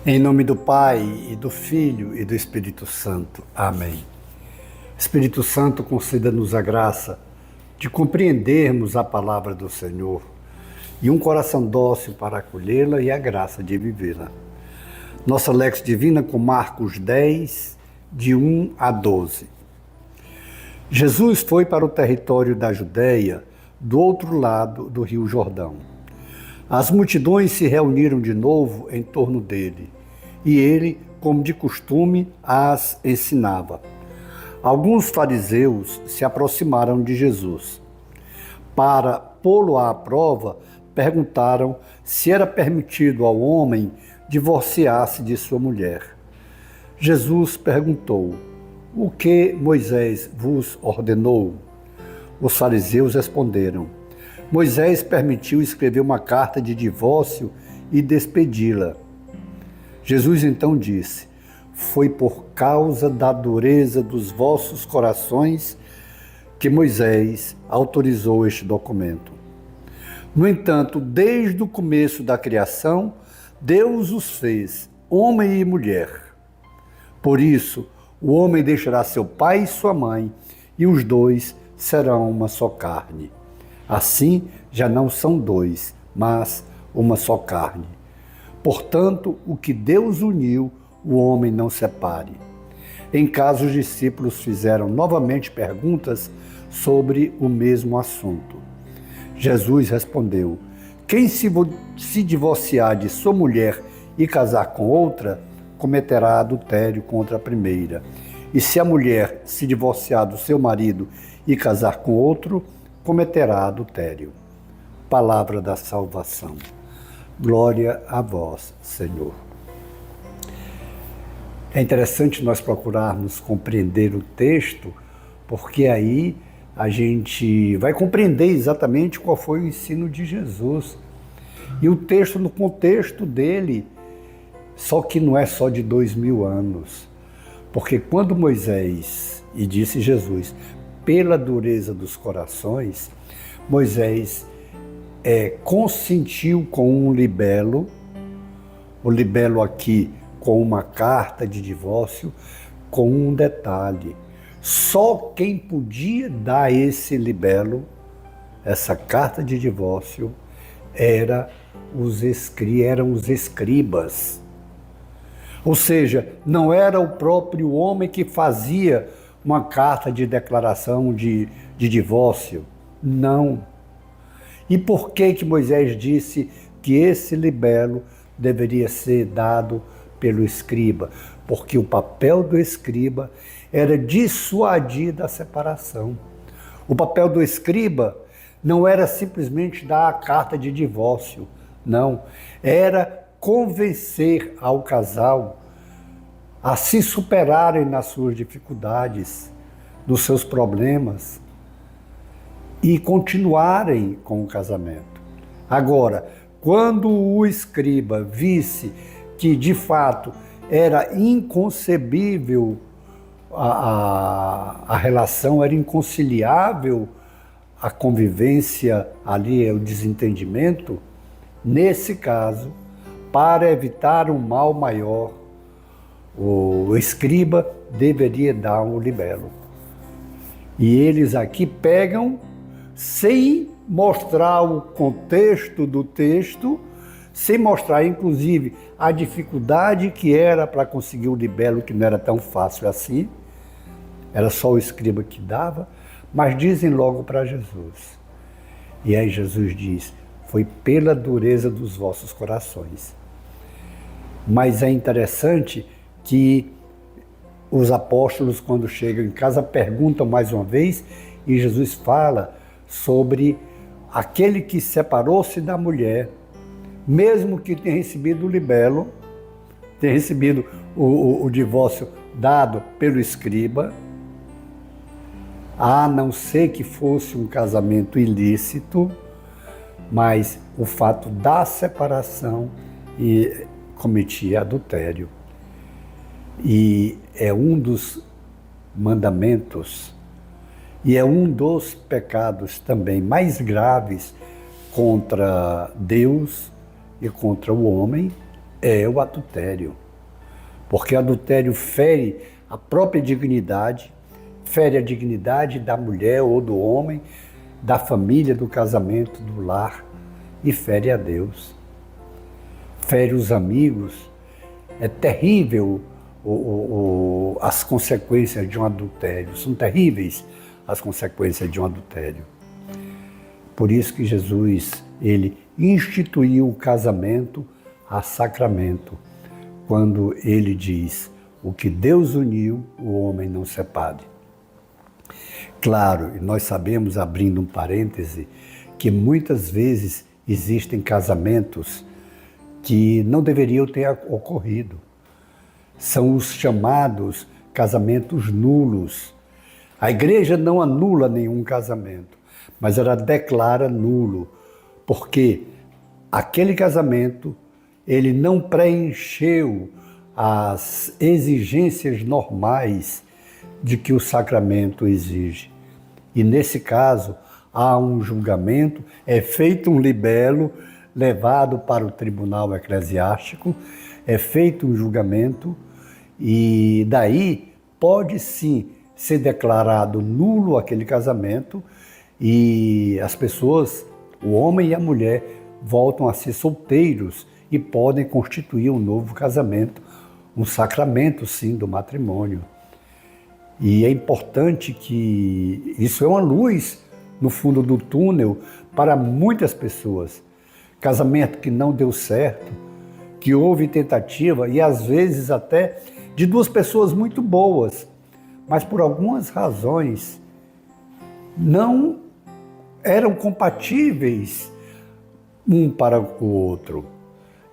Em nome do Pai, e do Filho, e do Espírito Santo. Amém. Espírito Santo, conceda-nos a graça de compreendermos a palavra do Senhor e um coração dócil para acolhê-la e a graça de vivê-la. Nossa Lex Divina com Marcos 10, de 1 a 12. Jesus foi para o território da Judéia, do outro lado do Rio Jordão. As multidões se reuniram de novo em torno dele, e ele, como de costume, as ensinava. Alguns fariseus se aproximaram de Jesus. Para pô-lo à prova, perguntaram se era permitido ao homem divorciar-se de sua mulher. Jesus perguntou: "O que Moisés vos ordenou?" Os fariseus responderam: "Moisés permitiu escrever uma carta de divórcio e despedi-la." Jesus então disse: "Foi por causa da dureza dos vossos corações que Moisés autorizou este documento. No entanto, desde o começo da criação, Deus os fez, homem e mulher. Por isso, o homem deixará seu pai e sua mãe, e os dois serão uma só carne. Assim, já não são dois, mas uma só carne. Portanto, o que Deus uniu, o homem não separe." Em casa, os discípulos fizeram novamente perguntas sobre o mesmo assunto. Jesus respondeu: "Quem se divorciar de sua mulher e casar com outra, cometerá adultério contra a primeira. E se a mulher se divorciar do seu marido e casar com outro, cometerá adultério." Palavra da salvação. Glória a vós, Senhor. É interessante nós procurarmos compreender o texto, porque aí a gente vai compreender exatamente qual foi o ensino de Jesus. E o texto, no contexto dele, só que não é só de 2000 anos. Porque quando Moisés, e disse Jesus, pela dureza dos corações, Moisés consentiu com um libelo, o libelo aqui com uma carta de divórcio, com um detalhe: só quem podia dar esse libelo, essa carta de divórcio, eram os escribas. Ou seja, não era o próprio homem que fazia uma carta de declaração de divórcio. Não. E por que Moisés disse que esse libelo deveria ser dado pelo escriba? Porque o papel do escriba era dissuadir da separação. O papel do escriba não era simplesmente dar a carta de divórcio, não. Era convencer ao casal a se superarem nas suas dificuldades, nos seus problemas, e continuarem com o casamento. Agora, quando o escriba visse que, de fato, era inconcebível a relação, era inconciliável a convivência ali, o desentendimento, nesse caso, para evitar um mal maior, o escriba deveria dar um libelo. E eles aqui pegam, sem mostrar o contexto do texto, sem mostrar, inclusive, a dificuldade que era para conseguir o libelo, que não era tão fácil assim, era só o escriba que dava, mas dizem logo para Jesus. E aí Jesus diz: "Foi pela dureza dos vossos corações." Mas é interessante que os apóstolos, quando chegam em casa, perguntam mais uma vez, e Jesus fala sobre aquele que separou-se da mulher, mesmo que tenha recebido o libelo, tenha recebido o divórcio dado pelo escriba, a não ser que fosse um casamento ilícito, mas o fato da separação e cometia adultério. E é um dos mandamentos e é um dos pecados também mais graves contra Deus e contra o homem, é o adultério. Porque o adultério fere a própria dignidade, fere a dignidade da mulher ou do homem, da família, do casamento, do lar, e fere a Deus. Fere os amigos. É terrível as consequências de um adultério. São terríveis as consequências de um adultério. Por isso que Jesus, ele instituiu o casamento a sacramento, quando ele diz: o que Deus uniu, o homem não separe. Claro, nós sabemos, abrindo um parêntese, que muitas vezes existem casamentos que não deveriam ter ocorrido. São os chamados casamentos nulos. A igreja não anula nenhum casamento, mas ela declara nulo, porque aquele casamento ele não preencheu as exigências normais de que o sacramento exige. E nesse caso, há um julgamento, é feito um libelo, levado para o tribunal eclesiástico, é feito um julgamento e daí pode sim ser declarado nulo aquele casamento e as pessoas, o homem e a mulher, voltam a ser solteiros e podem constituir um novo casamento, um sacramento sim do matrimônio. E é importante que isso é uma luz no fundo do túnel para muitas pessoas. Casamento que não deu certo, que houve tentativa e às vezes até de duas pessoas muito boas, mas por algumas razões não eram compatíveis um para o outro.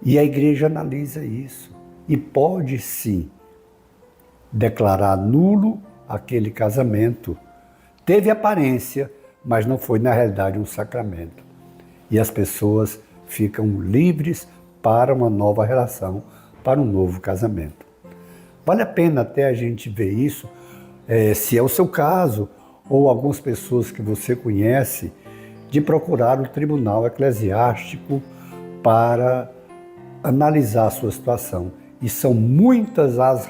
E a igreja analisa isso e pode sim declarar nulo aquele casamento. Teve aparência, mas não foi na realidade um sacramento. E as pessoas ficam livres para uma nova relação, para um novo casamento. Vale a pena até a gente ver isso, se é o seu caso, ou algumas pessoas que você conhece, de procurar o tribunal eclesiástico para analisar a sua situação. E são muitas as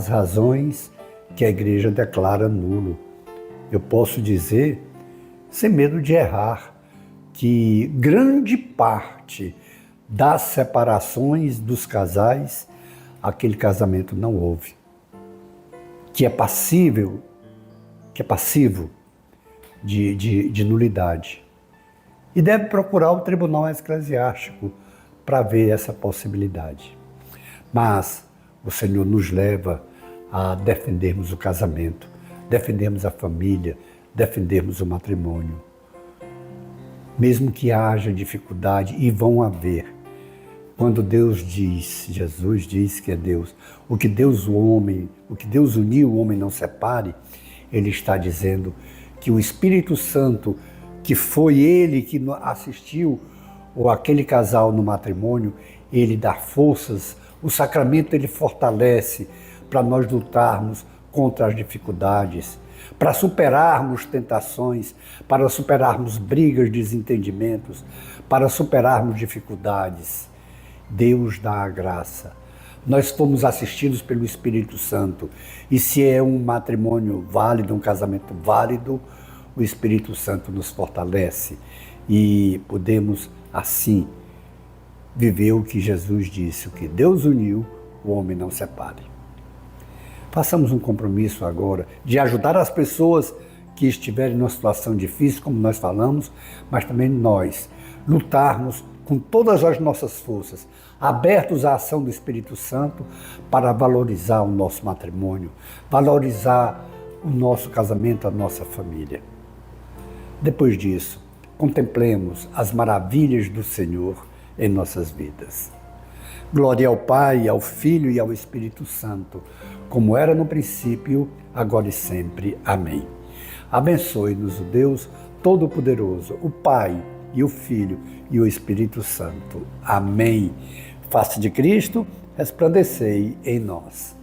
razões que a igreja declara nulo. Eu posso dizer, sem medo de errar, que grande parte das separações dos casais, aquele casamento não houve. Que é passivo de nulidade. E deve procurar o tribunal eclesiástico para ver essa possibilidade. Mas o Senhor nos leva a defendermos o casamento, defendermos a família, defendermos o matrimônio. Mesmo que haja dificuldade, e vão haver, quando Deus diz, Jesus diz que é Deus, o que Deus uniu, o homem não separe, Ele está dizendo que o Espírito Santo, que foi Ele que assistiu ou aquele casal no matrimônio, Ele dá forças, o sacramento Ele fortalece para nós lutarmos contra as dificuldades, para superarmos tentações, para superarmos brigas, desentendimentos, para superarmos dificuldades. Deus dá a graça. Nós fomos assistidos pelo Espírito Santo. E se é um matrimônio válido, um casamento válido, o Espírito Santo nos fortalece. E podemos, assim, viver o que Jesus disse: o que Deus uniu, o homem não separe. Façamos um compromisso agora de ajudar as pessoas que estiverem numa situação difícil, como nós falamos, mas também nós lutarmos com todas as nossas forças, abertos à ação do Espírito Santo para valorizar o nosso matrimônio, valorizar o nosso casamento, a nossa família. Depois disso, contemplemos as maravilhas do Senhor em nossas vidas. Glória ao Pai, ao Filho e ao Espírito Santo, como era no princípio, agora e sempre. Amém. Abençoe-nos o Deus Todo-Poderoso, o Pai e o Filho e o Espírito Santo. Amém. Face de Cristo, resplandecei em nós.